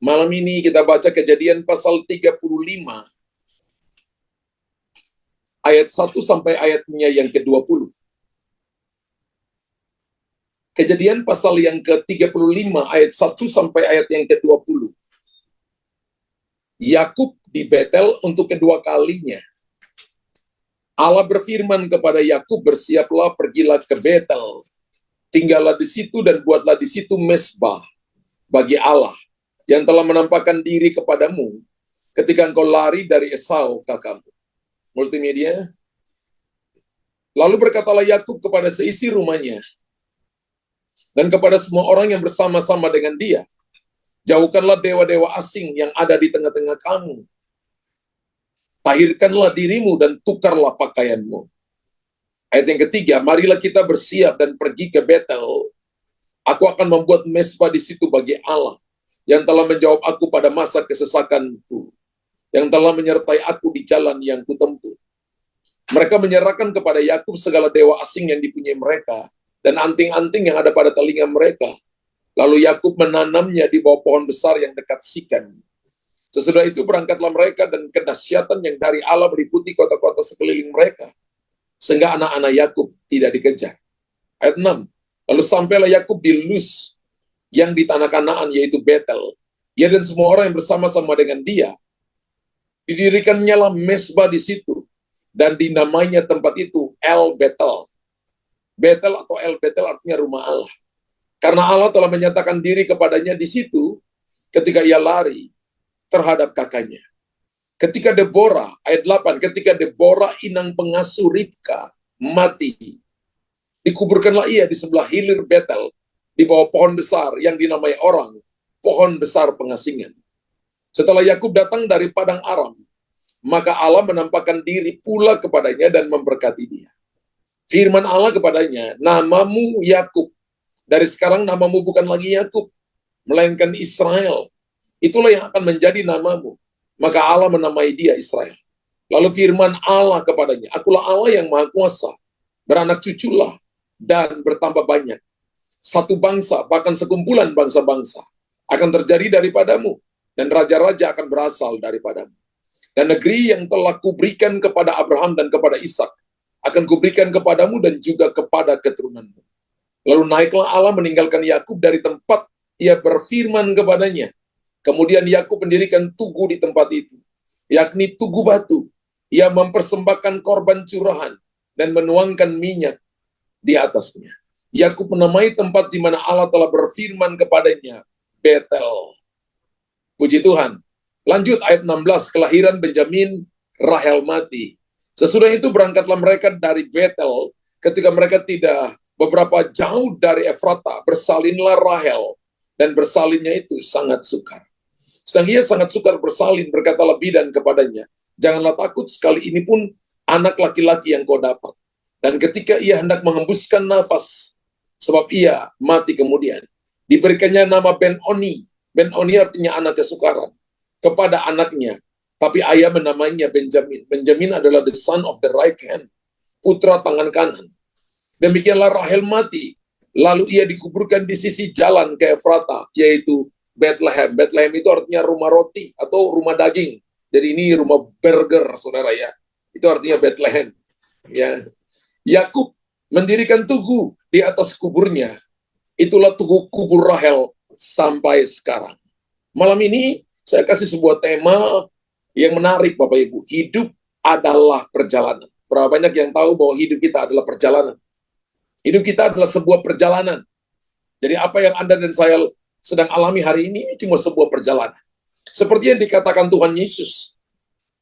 Malam ini kita baca Kejadian pasal 35 ayat 1 sampai ayatnya yang ke-20. Kejadian pasal yang ke-35 ayat 1 sampai ayat yang ke-20. Yakub di Betel untuk kedua kalinya. Allah berfirman kepada Yakub, "Bersiaplah, pergilah ke Betel. Tinggallah di situ dan buatlah di situ mezbah bagi Allah yang telah menampakkan diri kepadamu ketika engkau lari dari Esau kakakmu." Multimedia. Lalu berkatalah Yakub kepada seisi rumahnya dan kepada semua orang yang bersama-sama dengan dia, "Jauhkanlah dewa-dewa asing yang ada di tengah-tengah kamu. Tahirkanlah dirimu dan tukarlah pakaianmu." Ayat yang ketiga, "Marilah kita bersiap dan pergi ke Betel. Aku akan membuat mezbah di situ bagi Allah yang telah menjawab aku pada masa kesesakanku, yang telah menyertai aku di jalan yang kutempuh." Mereka menyerahkan kepada Yakub segala dewa asing yang dipunyai mereka dan anting-anting yang ada pada telinga mereka. Lalu Yakub menanamnya di bawah pohon besar yang dekat Sikem. Sesudah itu berangkatlah mereka dan kedahsyatan yang dari Allah meliputi kota-kota sekeliling mereka, sehingga anak-anak Yakub tidak dikejar. Ayat 6. Lalu sampailah Yakub di Luz yang di tanah Kanaan, yaitu Betel. Ia dan semua orang yang bersama-sama dengan dia. Didirikannya lah mezbah di situ, dan dinamainya tempat itu El Betel. Betel atau El Betel artinya rumah Allah. Karena Allah telah menyatakan diri kepadanya di situ ketika ia lari terhadap kakaknya. Ketika Deborah, ayat 8, ketika Deborah inang pengasuh Ribka mati, dikuburkanlah ia di sebelah hilir Betel, di bawah pohon besar yang dinamai orang pohon besar pengasingan. Setelah Yakub datang dari padang Aram, maka Allah menampakkan diri pula kepadanya dan memberkati dia. Firman Allah kepadanya, "Namamu Yakub. Dari sekarang namamu bukan lagi Yakub, melainkan Israel. Itulah yang akan menjadi namamu." Maka Allah menamai dia Israel. Lalu firman Allah kepadanya, "Akulah Allah yang Maha Kuasa. Beranak cuculah dan bertambah banyak. Satu bangsa, bahkan sekumpulan bangsa-bangsa akan terjadi daripadamu, dan raja-raja akan berasal daripadamu. Dan negeri yang telah kuberikan kepada Abraham dan kepada Ishak akan kuberikan kepadamu dan juga kepada keturunanmu." Lalu naiklah Allah meninggalkan Yakub dari tempat ia berfirman kepadanya. Kemudian Yakub mendirikan tugu di tempat itu, yakni tugu batu. Ia mempersembahkan korban curahan dan menuangkan minyak di atasnya. Yakub menamai tempat di mana Allah telah berfirman kepadanya Betel. Puji Tuhan. Lanjut ayat 16, kelahiran Benjamin, Rahel mati. Sesudah itu berangkatlah mereka dari Betel. Ketika mereka tidak beberapa jauh dari Efrata, bersalinlah Rahel, dan bersalinnya itu sangat sukar. Sedang ia sangat sukar bersalin, berkatalah bidan kepadanya, "Janganlah takut, sekali ini pun anak laki-laki yang kau dapat." Dan ketika ia hendak menghembuskan nafas, sebab ia mati kemudian, diberikannya nama Ben-Oni. Ben-Oni artinya anak kesukaran, kepada anaknya. Tapi ayah menamainya Benjamin. Benjamin adalah the son of the right hand, putra tangan kanan. Demikianlah Rahel mati. Lalu ia dikuburkan di sisi jalan ke Efrata, yaitu Bethlehem. Bethlehem itu artinya rumah roti atau rumah daging. Jadi ini rumah burger, saudara ya. Itu artinya Bethlehem. Ya. Yakub mendirikan tugu di atas kuburnya. Itulah tugu kubur Rahel sampai sekarang. Malam ini saya kasih sebuah tema yang menarik, Bapak Ibu. Hidup adalah perjalanan. Berapa banyak yang tahu bahwa hidup kita adalah perjalanan? Hidup kita adalah sebuah perjalanan. Jadi apa yang Anda dan saya sedang alami hari ini cuma sebuah perjalanan. Seperti yang dikatakan Tuhan Yesus.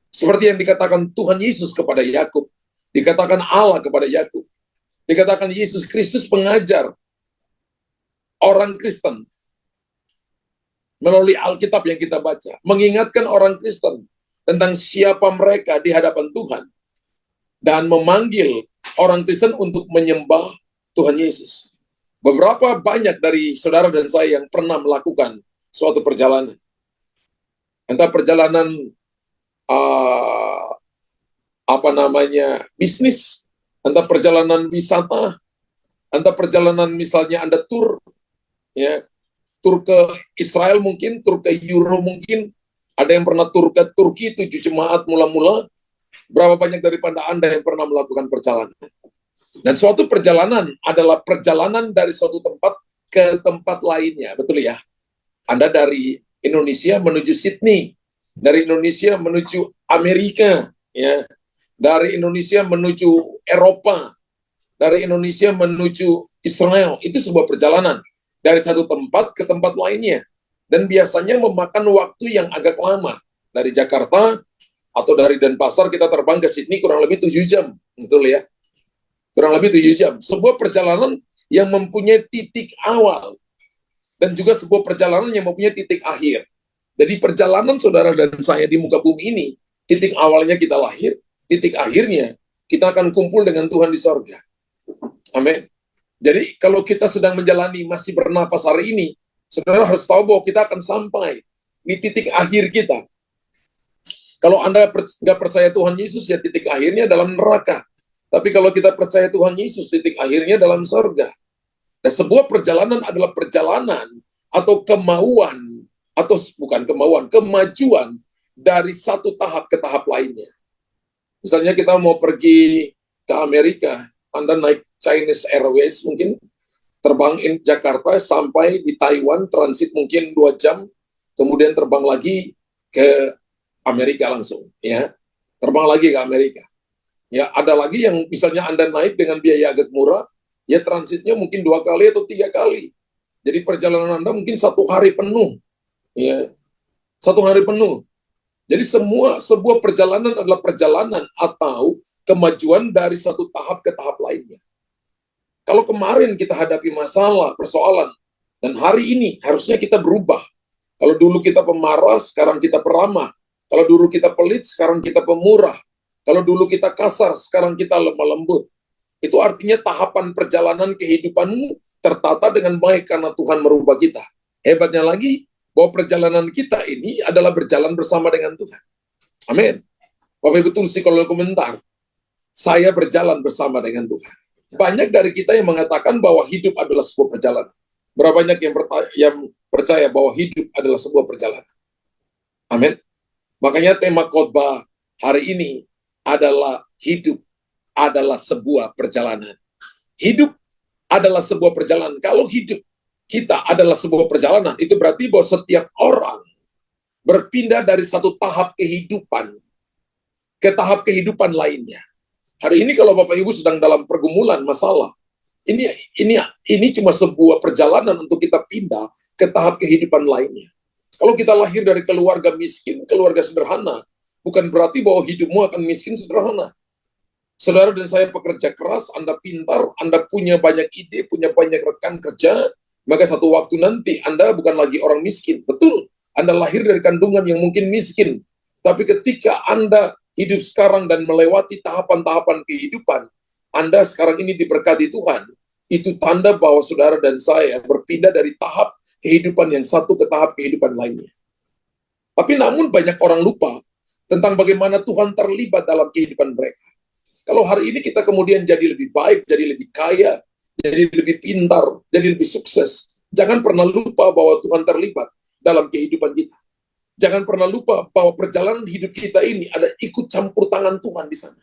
Seperti yang dikatakan Tuhan Yesus kepada Yakub. Dikatakan Allah kepada Yakub. Dikatakan Yesus Kristus pengajar orang Kristen melalui Alkitab yang kita baca. Mengingatkan orang Kristen tentang siapa mereka di hadapan Tuhan. Dan memanggil orang Kristen untuk menyembah Tuhan Yesus. Beberapa banyak dari saudara dan saya yang pernah melakukan suatu perjalanan. Entah perjalanan bisnis, entah perjalanan wisata, entah perjalanan misalnya Anda tur, ya, tur ke Israel mungkin, tur ke Euro mungkin, ada yang pernah tur ke Turki 7 jemaat mula-mula. Berapa banyak daripada Anda yang pernah melakukan perjalanan? Dan suatu perjalanan adalah perjalanan dari suatu tempat ke tempat lainnya, betul ya? Anda dari Indonesia menuju Sydney, dari Indonesia menuju Amerika, ya, dari Indonesia menuju Eropa, dari Indonesia menuju Israel. Itu sebuah perjalanan dari satu tempat ke tempat lainnya, dan biasanya memakan waktu yang agak lama. Dari Jakarta atau dari Denpasar kita terbang ke Sydney kurang lebih 7 jam, betul ya? Kurang lebih 7 jam. Sebuah perjalanan yang mempunyai titik awal dan juga sebuah perjalanan yang mempunyai titik akhir. Jadi perjalanan saudara dan saya di muka bumi ini, titik awalnya kita lahir, titik akhirnya kita akan kumpul dengan Tuhan di sorga. Amin. Jadi kalau kita sedang menjalani, masih bernafas hari ini, saudara harus tahu bahwa kita akan sampai di titik akhir kita. Kalau Anda nggak percaya Tuhan Yesus, ya titik akhirnya dalam neraka. Tapi kalau kita percaya Tuhan Yesus, titik akhirnya dalam sorga. Nah, sebuah perjalanan adalah perjalanan atau kemauan, atau bukan kemauan, kemajuan dari satu tahap ke tahap lainnya. Misalnya kita mau pergi ke Amerika, Anda naik Chinese Airways mungkin, terbang in Jakarta sampai di Taiwan, transit mungkin 2 jam, kemudian terbang lagi ke Amerika langsung, ya. Terbang lagi ke Amerika. Ya, ada lagi yang misalnya Anda naik dengan biaya agak murah, ya transitnya mungkin 2 kali atau 3 kali. Jadi perjalanan Anda mungkin 1 hari penuh, ya, 1 hari penuh. Jadi sebuah perjalanan adalah perjalanan atau kemajuan dari satu tahap ke tahap lainnya. Kalau kemarin kita hadapi masalah, persoalan, dan hari ini harusnya kita berubah. Kalau dulu kita pemarah, sekarang kita peramah. Kalau dulu kita pelit, sekarang kita pemurah. Kalau dulu kita kasar, sekarang kita lemah lembut. Itu artinya tahapan perjalanan kehidupanmu tertata dengan baik karena Tuhan merubah kita. Hebatnya lagi, bahwa perjalanan kita ini adalah berjalan bersama dengan Tuhan. Amin. Bapak Ibu tulis di kolom komentar, saya berjalan bersama dengan Tuhan. Banyak dari kita yang mengatakan bahwa hidup adalah sebuah perjalanan. Berapa banyak yang percaya bahwa hidup adalah sebuah perjalanan. Amin. Makanya tema khotbah hari ini adalah hidup adalah sebuah perjalanan. Hidup adalah sebuah perjalanan. Kalau hidup kita adalah sebuah perjalanan, itu berarti bahwa setiap orang berpindah dari satu tahap kehidupan ke tahap kehidupan lainnya. Hari ini kalau Bapak Ibu sedang dalam pergumulan masalah, ini cuma sebuah perjalanan untuk kita pindah ke tahap kehidupan lainnya. Kalau kita lahir dari keluarga miskin, keluarga sederhana, bukan berarti bahwa hidupmu akan miskin sederhana. Saudara dan saya pekerja keras, Anda pintar, Anda punya banyak ide, punya banyak rekan kerja, maka satu waktu nanti Anda bukan lagi orang miskin. Betul, Anda lahir dari kandungan yang mungkin miskin. Tapi ketika Anda hidup sekarang dan melewati tahapan-tahapan kehidupan, Anda sekarang ini diberkati Tuhan. Itu tanda bahwa saudara dan saya berpindah dari tahap kehidupan yang satu ke tahap kehidupan lainnya. Tapi namun banyak orang lupa tentang bagaimana Tuhan terlibat dalam kehidupan mereka. Kalau hari ini kita kemudian jadi lebih baik, jadi lebih kaya, jadi lebih pintar, jadi lebih sukses, jangan pernah lupa bahwa Tuhan terlibat dalam kehidupan kita. Jangan pernah lupa bahwa perjalanan hidup kita ini ada ikut campur tangan Tuhan di sana.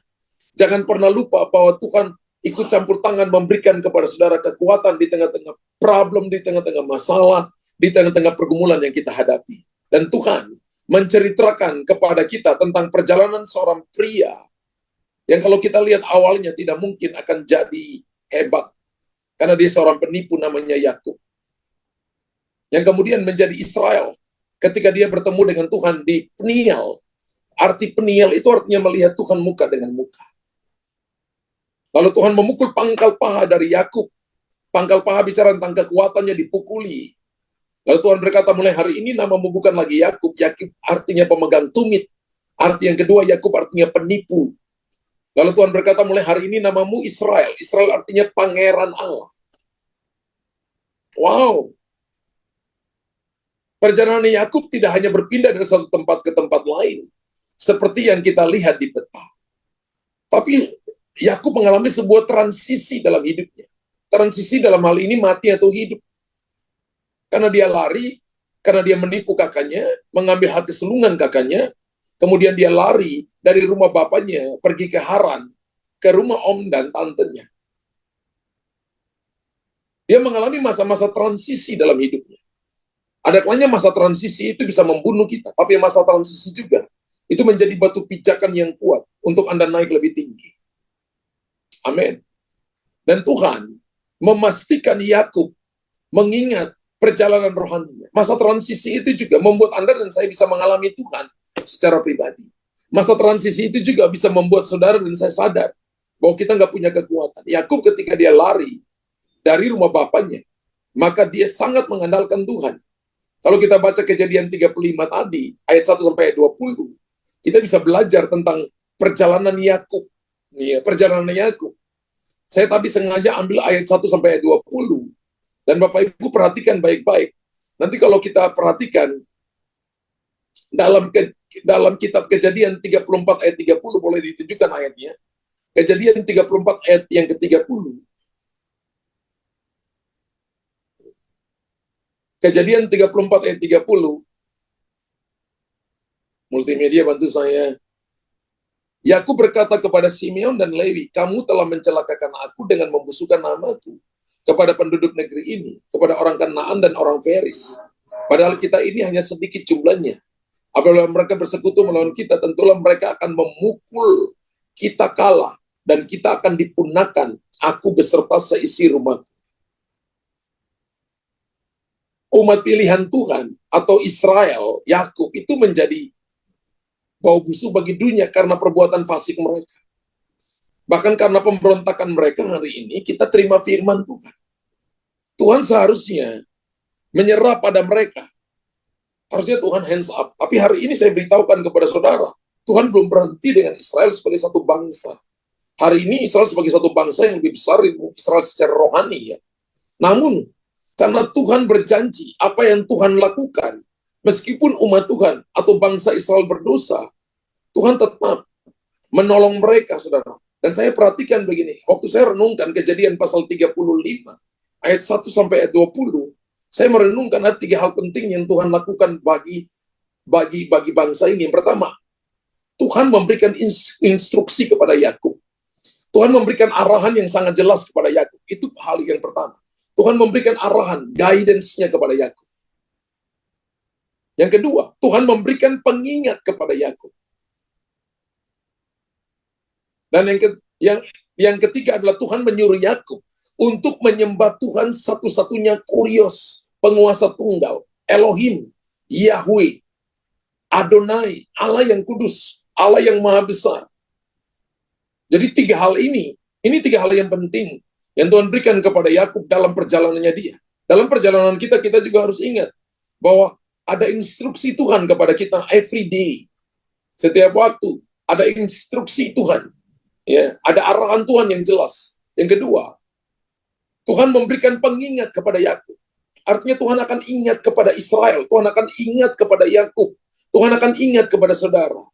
Jangan pernah lupa bahwa Tuhan ikut campur tangan memberikan kepada saudara kekuatan di tengah-tengah problem, di tengah-tengah masalah, di tengah-tengah pergumulan yang kita hadapi. Dan Tuhan menceritakan kepada kita tentang perjalanan seorang pria yang kalau kita lihat awalnya tidak mungkin akan jadi hebat, karena dia seorang penipu namanya Yakub, yang kemudian menjadi Israel ketika dia bertemu dengan Tuhan di Peniel. Arti Peniel itu artinya melihat Tuhan muka dengan muka. Lalu Tuhan memukul pangkal paha dari Yakub. Pangkal paha bicara tentang kekuatannya dipukuli. Lalu Tuhan berkata, mulai hari ini namamu bukan lagi Yakub. Yakub artinya pemegang tumit. Arti yang kedua, Yakub artinya penipu. Lalu Tuhan berkata, mulai hari ini namamu Israel. Israel artinya pangeran Allah. Wow. Perjalanan Yakub tidak hanya berpindah dari satu tempat ke tempat lain, seperti yang kita lihat di peta. Tapi Yakub mengalami sebuah transisi dalam hidupnya. Transisi dalam hal ini mati atau hidup. Karena dia lari, karena dia menipu kakaknya, mengambil hak kesulungan kakaknya, kemudian dia lari dari rumah bapaknya, pergi ke Haran, ke rumah om dan tantenya. Dia mengalami masa-masa transisi dalam hidupnya. Ada kalanya masa transisi itu bisa membunuh kita, tapi masa transisi juga itu menjadi batu pijakan yang kuat untuk Anda naik lebih tinggi. Amin. Dan Tuhan memastikan Yakub mengingat perjalanan rohaninya. Masa transisi itu juga membuat Anda dan saya bisa mengalami Tuhan secara pribadi. Masa transisi itu juga bisa membuat saudara dan saya sadar bahwa kita nggak punya kekuatan. Yakub ketika dia lari dari rumah bapaknya, maka dia sangat mengandalkan Tuhan. Kalau kita baca Kejadian 35 tadi, ayat 1 sampai 20, kita bisa belajar tentang perjalanan Yakub. Ya, perjalanan Yakub. Saya tadi sengaja ambil ayat 1 sampai ayat 20. Dan Bapak Ibu perhatikan baik-baik. Nanti kalau kita perhatikan dalam kitab Kejadian 34 ayat 30 boleh ditunjukkan ayatnya. Kejadian 34 ayat yang ke-30. Kejadian 34 ayat 30. Multimedia bantu saya. Yakub berkata kepada Simeon dan Lewi, kamu telah mencelakakan aku dengan membusukkan namaku kepada penduduk negeri ini, kepada orang Kanaan dan orang Feris. Padahal kita ini hanya sedikit jumlahnya. Apabila mereka bersekutu melawan kita, tentulah mereka akan memukul kita kalah, dan kita akan dipunahkan, aku beserta seisi rumahku. Umat pilihan Tuhan, atau Israel, Yakub, itu menjadi bau busuk bagi dunia karena perbuatan fasik mereka. Bahkan karena pemberontakan mereka hari ini, kita terima firman Tuhan. Tuhan seharusnya menyerah pada mereka. Harusnya Tuhan hands up. Tapi hari ini saya beritahukan kepada saudara, Tuhan belum berhenti dengan Israel sebagai satu bangsa. Hari ini Israel sebagai satu bangsa yang lebih besar, Israel secara rohani ya. Namun, karena Tuhan berjanji, apa yang Tuhan lakukan, meskipun umat Tuhan atau bangsa Israel berdosa, Tuhan tetap menolong mereka, saudara. Dan saya perhatikan begini, waktu saya renungkan Kejadian pasal 35, ayat 1 sampai ayat 20, saya merenungkan ada 3 hal penting yang Tuhan lakukan bagi bangsa ini. Yang pertama, Tuhan memberikan instruksi kepada Yakub. Tuhan memberikan arahan yang sangat jelas kepada Yakub. Itu hal yang pertama. Tuhan memberikan arahan, guidance-nya kepada Yakub. Yang kedua, Tuhan memberikan pengingat kepada Yakub. Dan yang ketiga adalah Tuhan menyuruh Yakub untuk menyembah Tuhan satu-satunya Kurios, penguasa tunggal, Elohim, Yahweh, Adonai, Allah yang kudus, Allah yang maha besar. Jadi 3 hal ini 3 hal yang penting yang Tuhan berikan kepada Yakub dalam perjalanannya dia. Dalam perjalanan kita juga harus ingat bahwa ada instruksi Tuhan kepada kita every day. Setiap waktu ada instruksi Tuhan. Ya, ada arahan Tuhan yang jelas. Yang kedua, Tuhan memberikan pengingat kepada Yakub. Artinya Tuhan akan ingat kepada Israel, Tuhan akan ingat kepada Yakub, Tuhan akan ingat kepada saudara.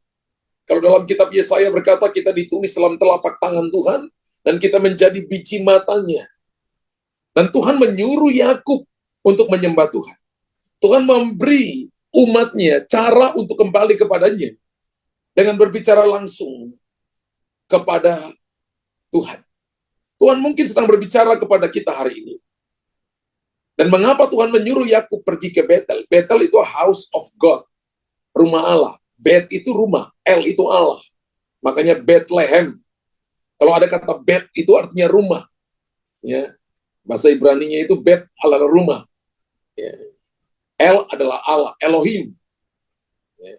Kalau dalam kitab Yesaya berkata kita ditulis dalam telapak tangan Tuhan, dan kita menjadi biji matanya. Dan Tuhan menyuruh Yakub untuk menyembah Tuhan. Tuhan memberi umatnya cara untuk kembali kepadanya dengan berbicara langsung kepada Tuhan. Tuhan mungkin sedang berbicara kepada kita hari ini. Dan mengapa Tuhan menyuruh Yakub pergi ke Betel? Betel itu house of God, rumah Allah. Bet itu rumah, El itu Allah. Makanya Bethlehem. Kalau ada kata Bet itu artinya rumah. Ya. Bahasa Ibraninya itu Bet adalah rumah. Ya. El adalah Allah, Elohim. Ya.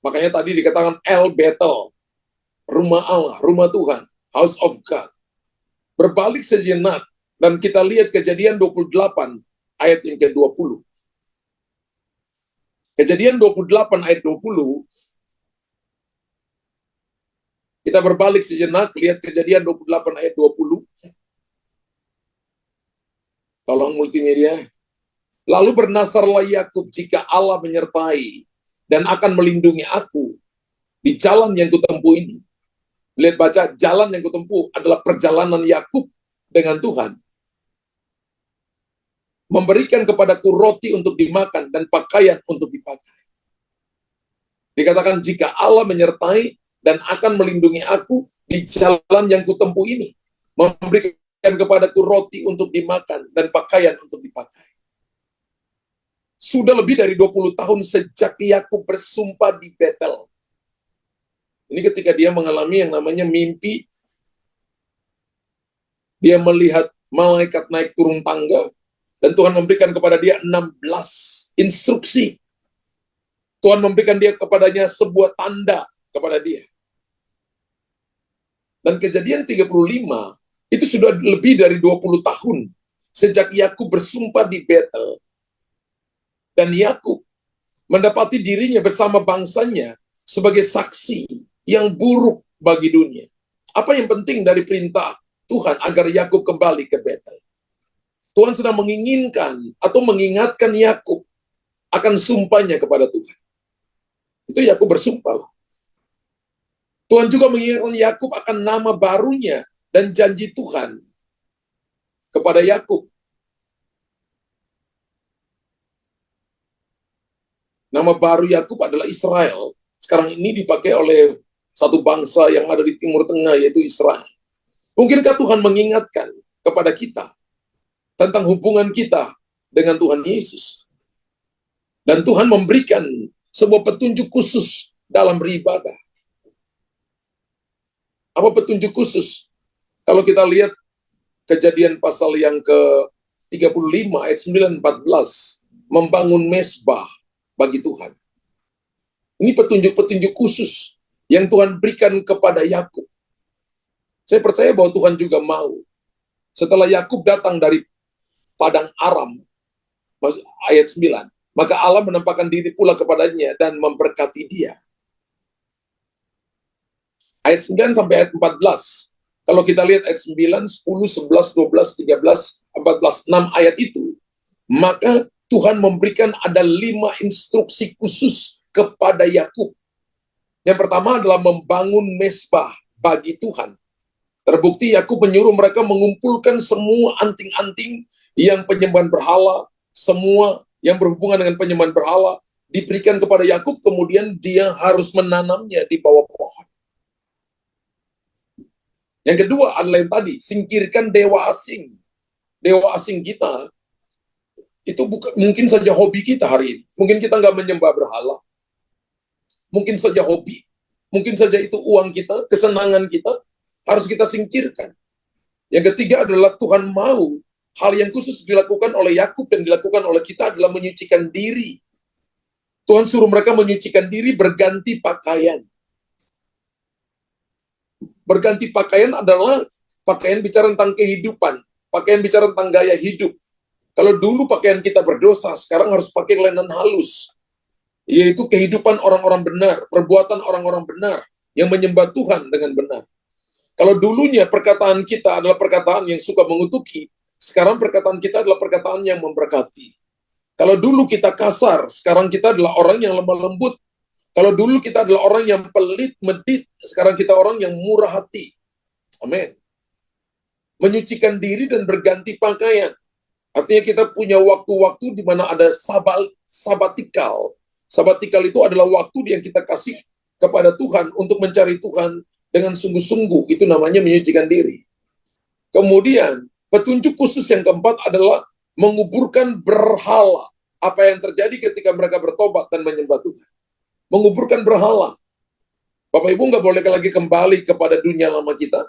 Makanya tadi dikatakan El Betel, rumah Allah, rumah Tuhan, house of God. Berbalik sejenak, dan kita lihat Kejadian 28 ayat yang ke-20. Kejadian 28 ayat 20, kita berbalik sejenak, lihat Kejadian 28 ayat 20. Tolong multimedia. Lalu bernasarlah Yakub jika Allah menyertai dan akan melindungi aku di jalan yang kutempuh ini. Lihat baca, jalan yang kutempuh adalah perjalanan Yakub dengan Tuhan. memberikan kepadaku roti untuk dimakan dan pakaian untuk dipakai. Dikatakan jika Allah menyertai dan akan melindungi aku di jalan yang kutempuh ini, memberikan kepadaku roti untuk dimakan dan pakaian untuk dipakai. Sudah lebih dari 20 tahun sejak Yakub bersumpah di Betel. Ini ketika dia mengalami yang namanya mimpi. Dia melihat malaikat naik turun tangga, dan Tuhan memberikan kepada dia 16 instruksi. Tuhan memberikan dia kepadanya sebuah tanda kepada dia. Dan kejadian 35, itu sudah lebih dari 20 tahun sejak Yakub bersumpah di Betel. Dan Yakub mendapati dirinya bersama bangsanya sebagai saksi yang buruk bagi dunia. Apa yang penting dari perintah Tuhan agar Yakub kembali ke Betel? Tuhan sedang menginginkan atau mengingatkan Yakub akan sumpahnya kepada Tuhan. Itu Yakub bersumpah. Tuhan juga mengingatkan Yakub akan nama barunya dan janji Tuhan kepada Yakub. Nama baru Yakub adalah Israel. Sekarang ini dipakai oleh satu bangsa yang ada di Timur Tengah, yaitu Israel. Mungkinkah Tuhan mengingatkan kepada kita tentang hubungan kita dengan Tuhan Yesus? Dan Tuhan memberikan sebuah petunjuk khusus dalam beribadah. Apa petunjuk khusus? Kalau kita lihat Kejadian pasal yang ke-35 ayat 9-14, membangun mezbah bagi Tuhan. Ini petunjuk-petunjuk khusus yang Tuhan berikan kepada Yakub. Saya percaya bahwa Tuhan juga mau. Setelah Yakub datang dari padang Aram, ayat 9, maka Allah menampakkan diri pula kepadanya dan memberkati dia. Ayat 9 sampai ayat 14. Kalau kita lihat ayat 9, 10, 11, 12, 13, 14, 6 ayat itu, maka Tuhan memberikan ada 5 instruksi khusus kepada Yakub. Yang pertama adalah membangun mezbah bagi Tuhan. Terbukti Yakub menyuruh mereka mengumpulkan semua anting-anting yang penyembahan berhala, semua yang berhubungan dengan penyembahan berhala, diberikan kepada Yakub, kemudian dia harus menanamnya di bawah pohon. Yang kedua adalah yang tadi, singkirkan dewa asing. Dewa asing kita, itu bukan mungkin saja hobi kita hari ini. Mungkin kita nggak menyembah berhala. Mungkin saja hobi. Mungkin saja itu uang kita, kesenangan kita, harus kita singkirkan. Yang ketiga adalah Tuhan mau hal yang khusus dilakukan oleh Yakub dan dilakukan oleh kita adalah menyucikan diri. Tuhan suruh mereka menyucikan diri, berganti pakaian. Berganti pakaian adalah pakaian bicara tentang kehidupan, pakaian bicara tentang gaya hidup. Kalau dulu pakaian kita berdosa, sekarang harus pakai lenan halus, yaitu kehidupan orang-orang benar, perbuatan orang-orang benar yang menyembah Tuhan dengan benar. Kalau dulunya perkataan kita adalah perkataan yang suka mengutuki, sekarang perkataan kita adalah perkataan yang memberkati. Kalau dulu kita kasar, sekarang kita adalah orang yang lemah lembut. Kalau dulu kita adalah orang yang pelit, medit, sekarang kita orang yang murah hati. Amin. Menyucikan diri dan berganti pakaian. Artinya kita punya waktu-waktu di mana ada sabatikal. Sabatikal itu adalah waktu yang kita kasih kepada Tuhan untuk mencari Tuhan dengan sungguh-sungguh. Itu namanya menyucikan diri. Kemudian, petunjuk khusus yang keempat adalah menguburkan berhala. Apa yang terjadi ketika mereka bertobat dan menyembah Tuhan. Menguburkan berhala. Bapak Ibu nggak boleh lagi kembali kepada dunia lama kita.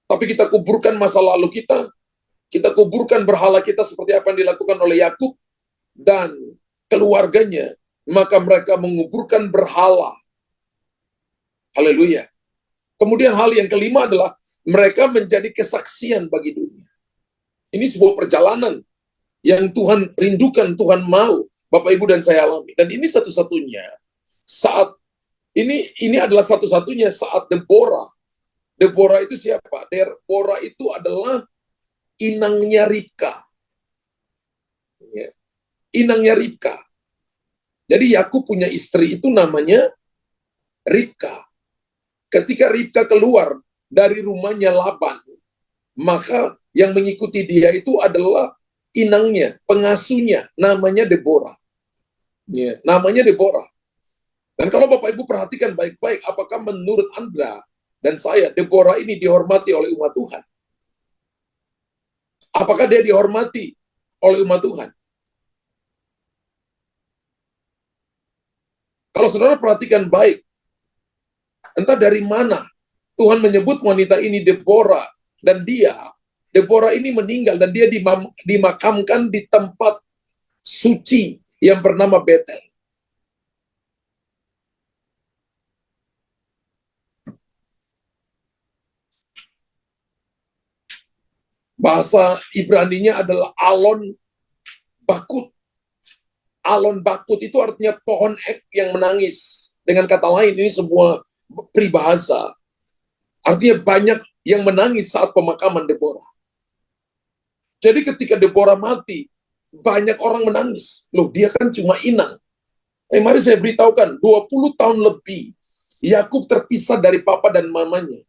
Tapi kita kuburkan masa lalu kita. Kita kuburkan berhala kita seperti apa yang dilakukan oleh Yakub dan keluarganya. Maka mereka menguburkan berhala. Haleluya. Kemudian hal yang kelima adalah mereka menjadi kesaksian bagi dunia. Ini sebuah perjalanan yang Tuhan rindukan, Tuhan mau Bapak Ibu dan saya alami. Dan ini satu-satunya saat ini adalah satu-satunya saat Deborah. Deborah itu siapa? Deborah itu adalah inangnya Ribka. Ya. Inangnya Ribka. Jadi Yakub punya istri itu namanya Ribka. Ketika Ribka keluar dari rumahnya Laban, maka yang mengikuti dia itu adalah inangnya, pengasuhnya, namanya Deborah. Ya, namanya Deborah. Dan kalau Bapak Ibu perhatikan baik-baik, apakah menurut Anda dan saya, Deborah ini dihormati oleh umat Tuhan? Apakah dia dihormati oleh umat Tuhan? Kalau saudara perhatikan baik, entah dari mana Tuhan menyebut wanita ini Deborah, dan Deborah ini meninggal, dan dia dimakamkan di tempat suci yang bernama Betel. Bahasa Ibraninya adalah Alon Bakut. Alon Bakut itu artinya pohon ek yang menangis. Dengan kata lain, ini sebuah peribahasa. Artinya banyak yang menangis saat pemakaman Deborah. Jadi ketika Deborah mati, banyak orang menangis. Loh, dia kan cuma inang. Mari saya beritahukan, 20 tahun lebih, Yakub terpisah dari papa dan mamanya.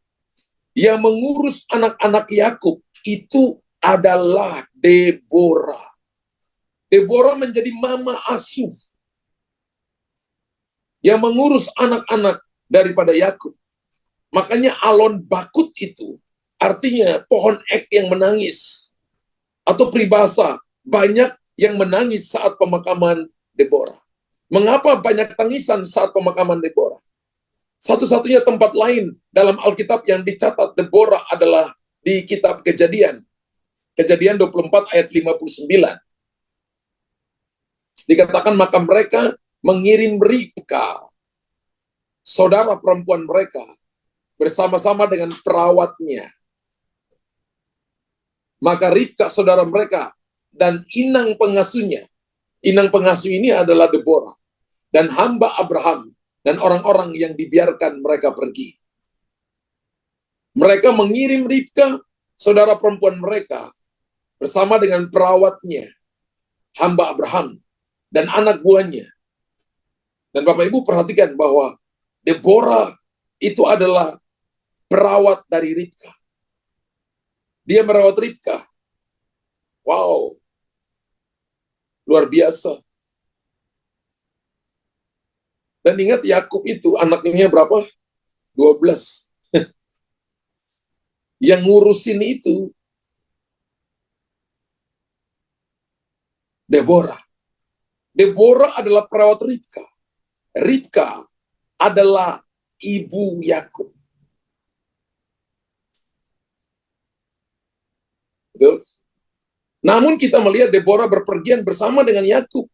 Yang mengurus anak-anak Yakub itu adalah Deborah. Deborah menjadi mama asuh yang mengurus anak-anak daripada Yakub. Makanya Alon Bakut itu artinya pohon ek yang menangis. Atau peribahasa, banyak yang menangis saat pemakaman Deborah. Mengapa banyak tangisan saat pemakaman Deborah? Satu-satunya tempat lain dalam Alkitab yang dicatat Deborah adalah di kitab Kejadian. Kejadian 24 ayat 59. Dikatakan maka mereka mengirim Ribka, saudara perempuan mereka, bersama-sama dengan perawatnya. Maka Ribka saudara mereka dan inang pengasuhnya. Inang pengasuh ini adalah Deborah. Dan hamba Abraham dan orang-orang yang dibiarkan mereka pergi. Mereka mengirim Ribka, saudara perempuan mereka, bersama dengan perawatnya, hamba Abraham, dan anak buahnya. Dan Bapak Ibu perhatikan bahwa Deborah itu adalah perawat dari Ribka. Dia merawat Ribka. Wow. Luar biasa. Dan ingat Yakub itu anaknya berapa? 12. Yang ngurusin itu Deborah. Deborah adalah perawat Ribka. Ribka adalah ibu Yakub. Betul? Namun kita melihat Deborah berpergian bersama dengan Yakub.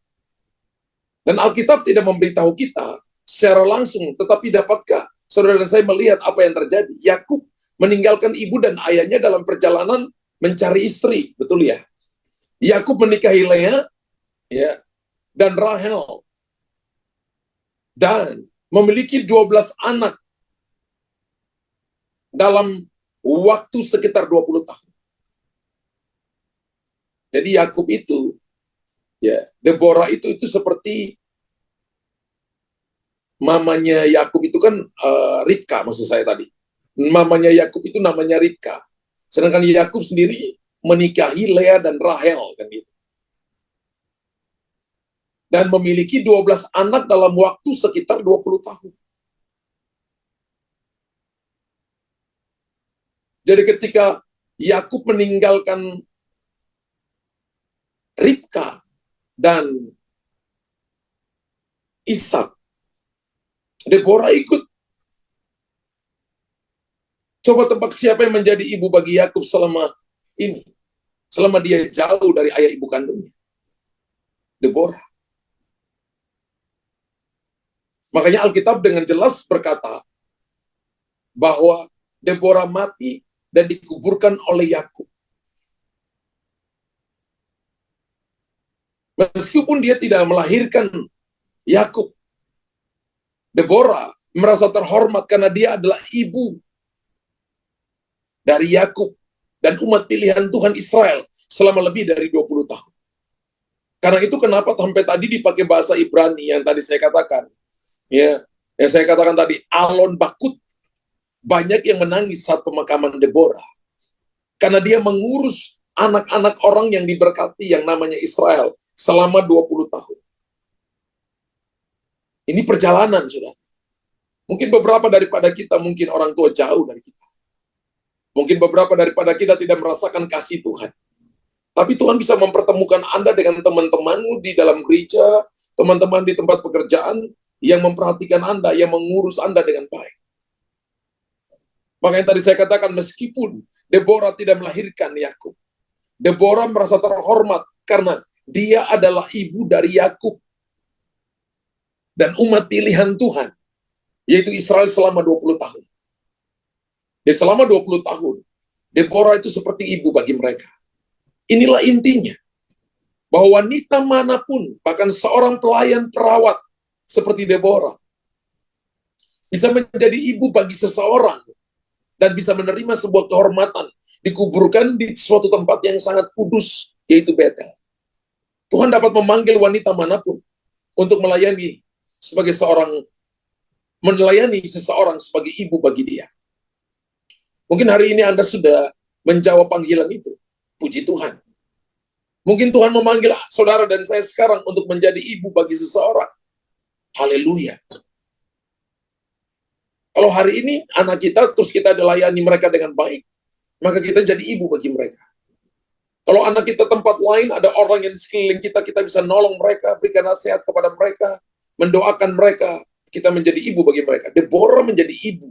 Dan Alkitab tidak memberitahu kita secara langsung, tetapi dapatkah saudara dan saya melihat apa yang terjadi? Yakub meninggalkan ibu dan ayahnya dalam perjalanan mencari istri, betul ya? Yakub menikahi Lea, ya, dan Rahel, dan memiliki 12 anak dalam waktu sekitar 20 tahun. Jadi Yakub itu, ya, Deborah itu seperti mamanya Yakub itu kan Ribka, maksud saya tadi. Mamanya Yakub itu namanya Ribka. Sedangkan Yakub sendiri menikahi Lea dan Rahel kan gitu. Dan memiliki 12 anak dalam waktu sekitar 20 tahun. Jadi ketika Yakub meninggalkan Ribka dan Ishak, Deborah ikut. Coba tebak siapa yang menjadi ibu bagi Yakub selama ini. Selama dia jauh dari ayah ibu kandungnya. Deborah. Makanya Alkitab dengan jelas berkata bahwa Deborah mati dan dikuburkan oleh Yakub. Meskipun dia tidak melahirkan Yakub, Deborah merasa terhormat karena dia adalah ibu dari Yakub dan umat pilihan Tuhan Israel selama lebih dari 20 tahun. Karena itu kenapa sampai tadi dipakai bahasa Ibrani yang tadi saya katakan. Ya, yang saya katakan tadi, Alon Bakut. Banyak yang menangis saat pemakaman Deborah. Karena dia mengurus anak-anak orang yang diberkati yang namanya Israel selama 20 tahun. Ini perjalanan, saudara. Mungkin beberapa daripada kita, mungkin orang tua jauh dari kita. Mungkin beberapa daripada kita tidak merasakan kasih Tuhan. Tapi Tuhan bisa mempertemukan Anda dengan teman-temanmu di dalam gereja, teman-teman di tempat pekerjaan, yang memperhatikan Anda, yang mengurus Anda dengan baik. Makanya tadi saya katakan, meskipun Deborah tidak melahirkan Yakub, Deborah merasa terhormat karena dia adalah ibu dari Yakub dan umat pilihan Tuhan, yaitu Israel selama 20 tahun. Dan selama 20 tahun, Deborah itu seperti ibu bagi mereka. Inilah intinya, bahwa wanita manapun, bahkan seorang pelayan perawat seperti Deborah, bisa menjadi ibu bagi seseorang, dan bisa menerima sebuah kehormatan, dikuburkan di suatu tempat yang sangat kudus, yaitu Betel. Tuhan dapat memanggil wanita manapun untuk melayani seseorang sebagai ibu bagi dia. Mungkin hari ini Anda sudah menjawab panggilan itu. Puji Tuhan. Mungkin Tuhan memanggil saudara dan saya sekarang untuk menjadi ibu bagi seseorang. Haleluya. Kalau hari ini anak kita, terus kita dilayani mereka dengan baik, maka kita jadi ibu bagi mereka. Kalau anak kita tempat lain, ada orang yang di sekeliling kita, kita bisa nolong mereka, berikan nasihat kepada mereka, mendoakan mereka, kita menjadi ibu bagi mereka. Deborah menjadi ibu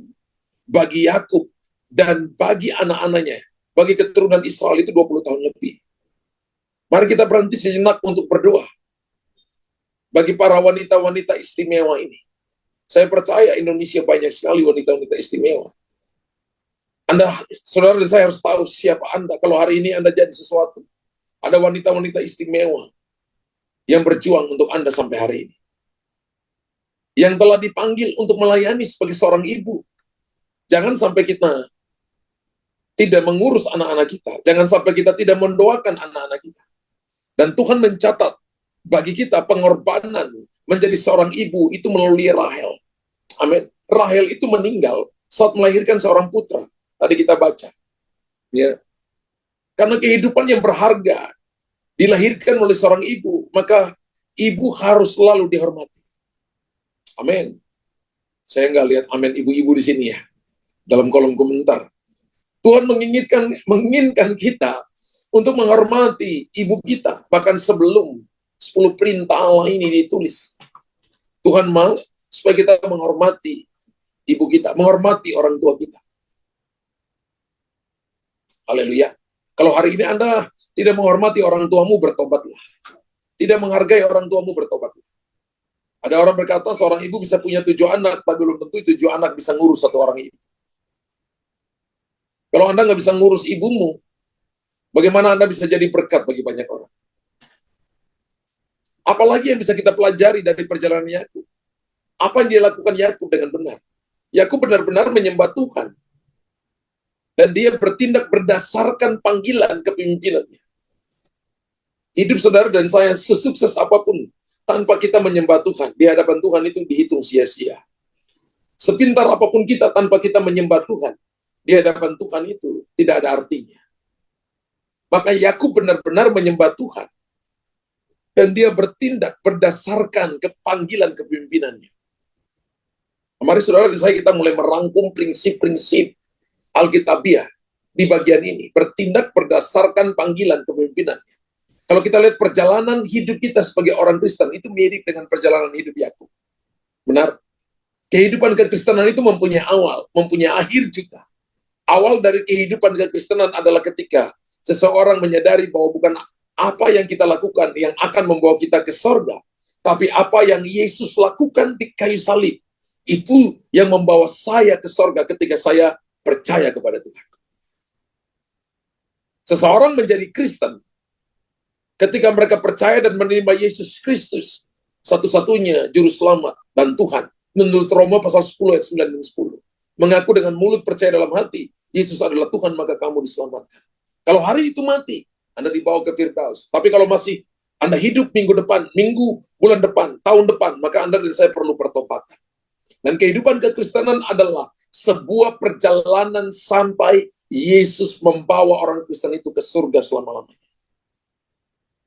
bagi Yakub dan bagi anak-anaknya, bagi keturunan Israel itu 20 tahun lebih. Mari kita berhenti sejenak untuk berdoa bagi para wanita-wanita istimewa ini. Saya percaya Indonesia banyak sekali wanita-wanita istimewa. Anda, saudara dan saya harus tahu siapa Anda. Kalau hari ini Anda jadi sesuatu, ada wanita-wanita istimewa yang berjuang untuk Anda sampai hari ini. Yang telah dipanggil untuk melayani sebagai seorang ibu. Jangan sampai kita tidak mengurus anak-anak kita. Jangan sampai kita tidak mendoakan anak-anak kita. Dan Tuhan mencatat bagi kita pengorbanan menjadi seorang ibu itu melalui Rahel. Amin. Rahel itu meninggal saat melahirkan seorang putra. Tadi kita baca. Ya. Karena kehidupan yang berharga dilahirkan oleh seorang ibu, maka ibu harus selalu dihormati. Amin. Saya nggak lihat amin ibu-ibu di sini ya. Dalam kolom komentar. Tuhan menginginkan kita untuk menghormati ibu kita. Bahkan sebelum 10 perintah Allah ini ditulis. Tuhan mau supaya kita menghormati ibu kita, menghormati orang tua kita. Haleluya. Kalau hari ini Anda tidak menghormati orang tuamu, bertobatlah. Tidak menghargai orang tuamu, bertobatlah. Ada orang berkata seorang ibu bisa punya 7 anak, tapi belum tentu 7 anak bisa ngurus satu orang ibu. Kalau Anda nggak bisa ngurus ibumu, bagaimana Anda bisa jadi berkat bagi banyak orang? Apalagi yang bisa kita pelajari dari perjalanan Yakub? Apa yang dia lakukan Yakub dengan benar? Yakub benar-benar menyembah Tuhan. Dan dia bertindak berdasarkan panggilan kepemimpinannya. Hidup saudara dan saya sesukses apapun, tanpa kita menyembah Tuhan, di hadapan Tuhan itu dihitung sia-sia. Sepintar apapun kita, tanpa kita menyembah Tuhan, di hadapan Tuhan itu tidak ada artinya. Maka Yakub benar-benar menyembah Tuhan. Dan dia bertindak berdasarkan kepanggilan kepemimpinannya. Mari saudara dan saya kita mulai merangkum prinsip-prinsip Alkitabiah di bagian ini. Bertindak berdasarkan panggilan kepemimpinannya. Kalau kita lihat perjalanan hidup kita sebagai orang Kristen, itu mirip dengan perjalanan hidup Yakub. Benar? Kehidupan kekristenan itu mempunyai awal, mempunyai akhir juga. Awal dari kehidupan kekristenan adalah ketika seseorang menyadari bahwa bukan apa yang kita lakukan yang akan membawa kita ke sorga, tapi apa yang Yesus lakukan di kayu salib, itu yang membawa saya ke sorga ketika saya percaya kepada Tuhan. Seseorang menjadi Kristen ketika mereka percaya dan menerima Yesus Kristus, satu-satunya juru selamat dan Tuhan. Menurut Roma pasal 10 ayat 9 dan 10. Mengaku dengan mulut, percaya dalam hati, Yesus adalah Tuhan, maka kamu diselamatkan. Kalau hari itu mati, Anda dibawa ke Firdaus. Tapi kalau masih Anda hidup minggu depan, bulan depan, tahun depan, maka Anda dan saya perlu pertobatan. Dan kehidupan kekristenan adalah sebuah perjalanan sampai Yesus membawa orang Kristen itu ke surga selama-lamanya.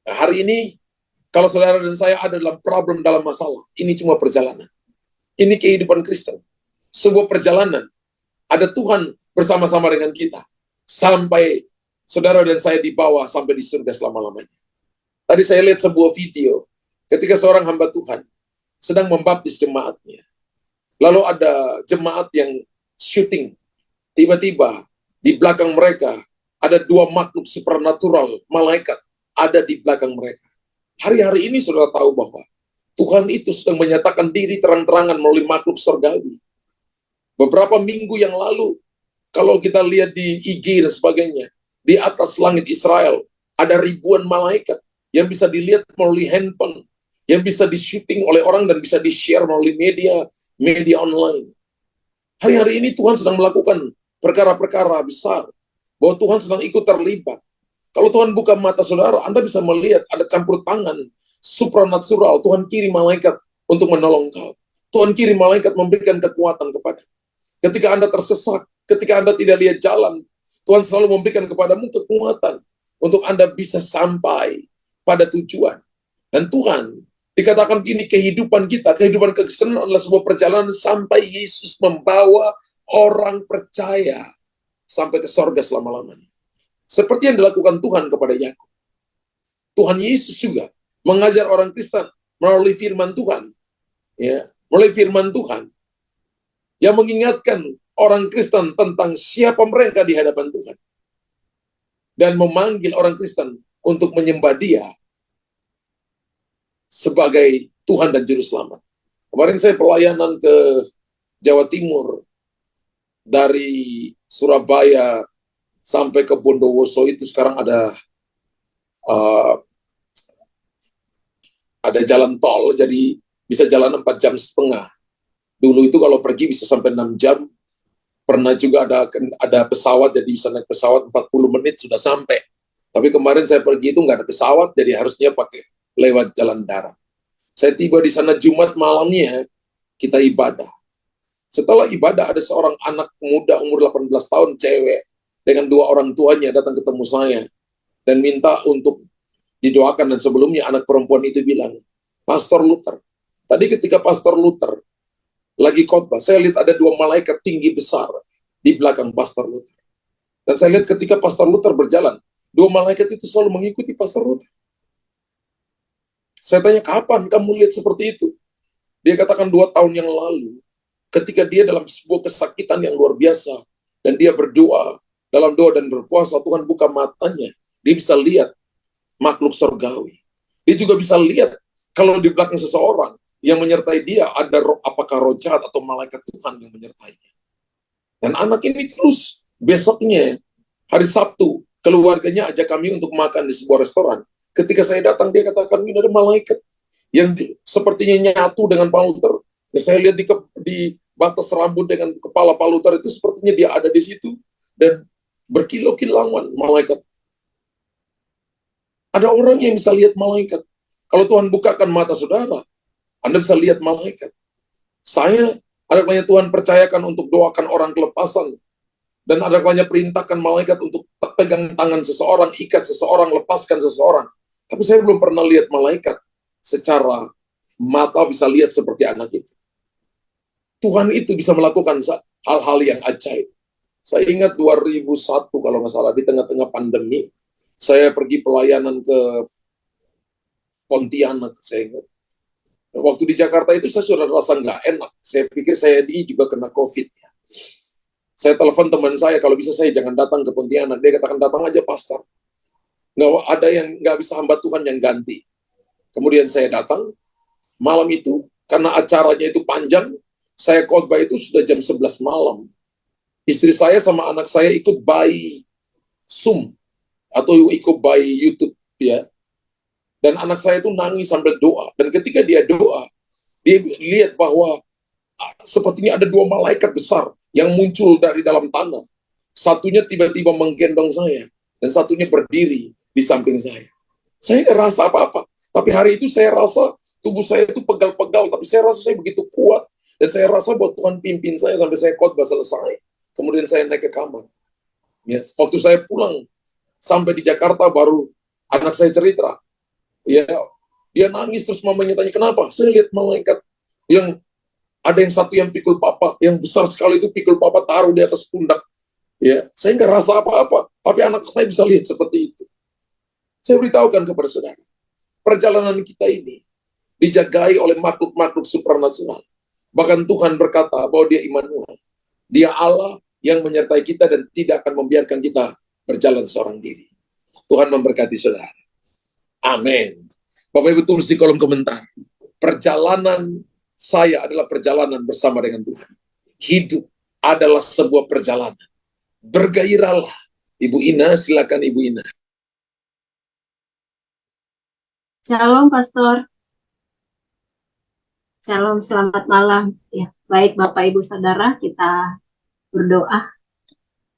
Nah, hari ini, kalau saudara dan saya ada dalam problem, dalam masalah, ini cuma perjalanan. Ini kehidupan Kristen. Sebuah perjalanan. Ada Tuhan bersama-sama dengan kita. Sampai saudara dan saya dibawa sampai di surga selama-lamanya. Tadi saya lihat sebuah video, ketika seorang hamba Tuhan sedang membaptis jemaatnya. Lalu ada jemaat yang syuting. Tiba-tiba di belakang mereka ada dua makhluk supernatural, malaikat, ada di belakang mereka. Hari-hari ini saudara tahu bahwa Tuhan itu sedang menyatakan diri terang-terangan melalui makhluk surgawi. Beberapa minggu yang lalu, kalau kita lihat di IG dan sebagainya, di atas langit Israel, ada ribuan malaikat yang bisa dilihat melalui handphone, yang bisa di-shooting oleh orang dan bisa di-share melalui media online. Hari-hari ini Tuhan sedang melakukan perkara-perkara besar, bahwa Tuhan sedang ikut terlibat. Kalau Tuhan buka mata saudara, Anda bisa melihat ada campur tangan supranatural. Tuhan kirim malaikat untuk menolong kau. Tuhan kirim malaikat memberikan kekuatan kepada. Ketika Anda tersesat, ketika Anda tidak lihat jalan, Tuhan selalu memberikan kepadamu kekuatan untuk Anda bisa sampai pada tujuan. Dan Tuhan, dikatakan begini, kehidupan kita, kehidupan kekristenan adalah sebuah perjalanan sampai Yesus membawa orang percaya sampai ke sorga selama-lamanya. Seperti yang dilakukan Tuhan kepada Yakub. Tuhan Yesus juga mengajar orang Kristen melalui firman Tuhan. Ya, melalui firman Tuhan yang mengingatkan orang Kristen tentang siapa mereka di hadapan Tuhan. Dan memanggil orang Kristen untuk menyembah Dia sebagai Tuhan dan Juru Selamat. Kemarin saya pelayanan ke Jawa Timur, dari Surabaya sampai ke Bondowoso itu sekarang ada jalan tol, jadi bisa jalan 4,5 jam. Dulu itu kalau pergi bisa sampai 6 jam. Pernah juga ada pesawat, jadi bisa naik pesawat 40 menit sudah sampai. Tapi kemarin saya pergi itu nggak ada pesawat, jadi harusnya pakai lewat jalan darat. Saya tiba di sana Jumat malamnya, kita ibadah. Setelah ibadah ada seorang anak muda umur 18 tahun, cewek, dengan dua orang tuanya datang ketemu saya dan minta untuk didoakan. Dan sebelumnya anak perempuan itu bilang, Pastor Luther, tadi ketika Pastor Luther lagi khotbah, saya lihat ada dua malaikat tinggi besar di belakang Pastor Luther. Dan saya lihat ketika Pastor Luther berjalan, dua malaikat itu selalu mengikuti Pastor Luther. Saya tanya, kapan kamu lihat seperti itu? Dia katakan 2 tahun yang lalu, ketika dia dalam sebuah kesakitan yang luar biasa, dan dia berdoa, dalam doa dan berpuasa, Tuhan buka matanya. Dia bisa lihat makhluk surgawi. Dia juga bisa lihat kalau di belakang seseorang yang menyertai dia ada roh, apakah roh jahat atau malaikat Tuhan yang menyertainya. Dan anak ini terus besoknya hari Sabtu keluarganya ajak kami untuk makan di sebuah restoran. Ketika saya datang dia katakan ini ada malaikat yang sepertinya nyatu dengan Pak Luther. Saya lihat di batas rambut dengan kepala Pak Luther itu sepertinya dia ada di situ dan berkilau-kilauan malaikat. Ada orang yang bisa lihat malaikat. Kalau Tuhan bukakan mata saudara, Anda bisa lihat malaikat. Saya, ada kalanya Tuhan percayakan untuk doakan orang kelepasan. Dan ada kalanya perintahkan malaikat untuk pegang tangan seseorang, ikat seseorang, lepaskan seseorang. Tapi saya belum pernah lihat malaikat secara mata bisa lihat seperti anak itu. Tuhan itu bisa melakukan hal-hal yang ajaib. Saya ingat 2001 kalau nggak salah, di tengah-tengah pandemi, saya pergi pelayanan ke Pontianak, saya ingat. Waktu di Jakarta itu saya sudah rasa nggak enak. Saya pikir saya juga kena COVID. Saya telepon teman saya, kalau bisa saya jangan datang ke Pontianak. Dia katakan, datang aja pastor. Nggak ada yang nggak bisa hamba Tuhan yang ganti. Kemudian saya datang, malam itu, karena acaranya itu panjang, saya khotbah itu sudah jam 11 malam. Istri saya sama anak saya ikut by Zoom atau ikut by YouTube ya. Dan anak saya itu nangis sambil doa. Dan ketika dia doa, dia lihat bahwa sepertinya ada 2 malaikat besar yang muncul dari dalam tanah. Satunya tiba-tiba menggendong saya dan satunya berdiri di samping saya. Saya nggak rasa apa-apa. Tapi hari itu saya rasa tubuh saya itu pegal-pegal, tapi saya rasa saya begitu kuat. Dan saya rasa bahwa Tuhan pimpin saya sampai saya khotbah selesai. Kemudian saya naik ke kamar. Ya, waktu saya pulang sampai di Jakarta baru anak saya cerita, ya dia nangis terus mamanya tanya kenapa. Saya lihat malaikat yang ada yang satu yang pikul papa, yang besar sekali itu pikul papa taruh di atas pundak. Ya, saya nggak rasa apa-apa, tapi anak saya bisa lihat seperti itu. Saya beritahukan kepada saudara, perjalanan kita ini dijagai oleh makhluk-makhluk supranatural. Bahkan Tuhan berkata bahwa Dia Immanuel. Dia Allah yang menyertai kita dan tidak akan membiarkan kita berjalan seorang diri. Tuhan memberkati saudara. Amin. Bapak Ibu tulis di kolom komentar. Perjalanan saya adalah perjalanan bersama dengan Tuhan. Hidup adalah sebuah perjalanan. Bergairahlah. Ibu Ina, silakan Ibu Ina. Shalom, Pastor. Shalom, selamat malam. Ya, baik Bapak Ibu Saudara, kita berdoa.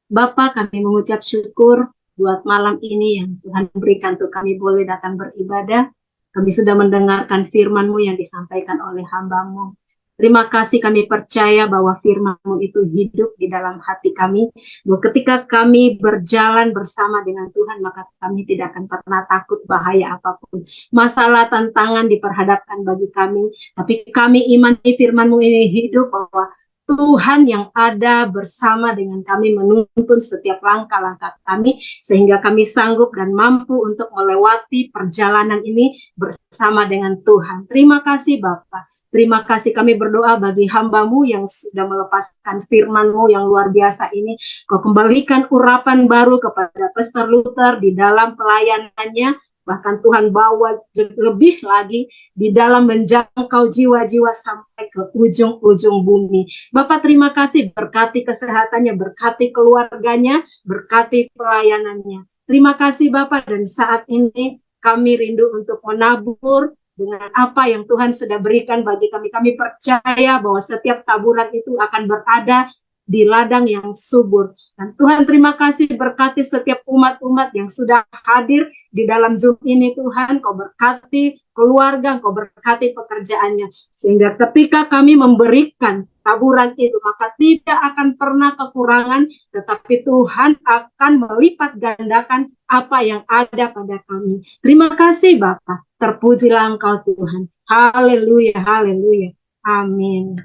Bapak, kami mengucap syukur buat malam ini yang Tuhan berikan untuk kami boleh datang beribadah. Kami sudah mendengarkan firman-Mu yang disampaikan oleh hamba-Mu. Terima kasih, kami percaya bahwa firman-Mu itu hidup di dalam hati kami. Bahwa ketika kami berjalan bersama dengan Tuhan, maka kami tidak akan pernah takut bahaya apapun. Masalah tantangan diperhadapkan bagi kami, tapi kami imani firman-Mu ini hidup, bahwa Tuhan yang ada bersama dengan kami menuntun setiap langkah-langkah kami, sehingga kami sanggup dan mampu untuk melewati perjalanan ini bersama dengan Tuhan. Terima kasih Bapak. Terima kasih, kami berdoa bagi hamba-Mu yang sudah melepaskan firman-Mu yang luar biasa ini. Kau kembalikan urapan baru kepada Pastor Luther di dalam pelayanannya. Bahkan Tuhan bawa lebih lagi di dalam menjangkau jiwa-jiwa sampai ke ujung-ujung bumi. Bapak terima kasih, berkati kesehatannya, berkati keluarganya, berkati pelayanannya. Terima kasih Bapak, dan saat ini kami rindu untuk menabur dengan apa yang Tuhan sudah berikan bagi kami. Kami percaya bahwa setiap taburan itu akan berada di ladang yang subur. Dan Tuhan terima kasih, berkati setiap umat-umat yang sudah hadir di dalam Zoom ini. Tuhan, Kau berkati keluarga, Kau berkati pekerjaannya, sehingga ketika kami memberikan taburan itu, maka tidak akan pernah kekurangan, tetapi Tuhan akan melipat gandakan apa yang ada pada kami. Terima kasih Bapa, terpujilah Engkau Tuhan. Haleluya, haleluya, amin.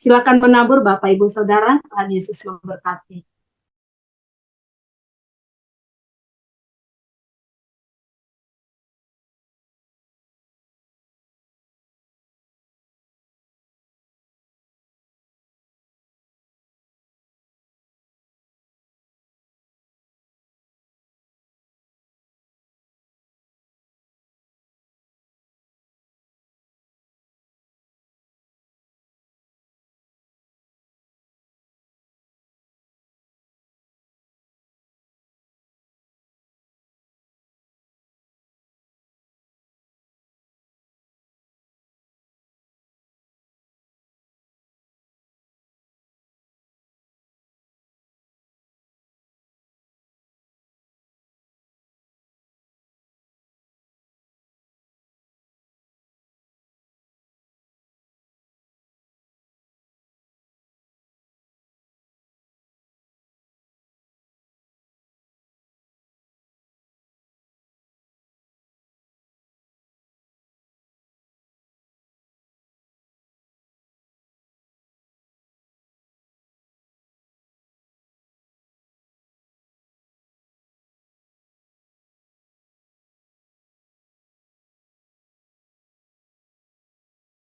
Silakan menabur Bapak Ibu Saudara, Tuhan Yesus memberkati.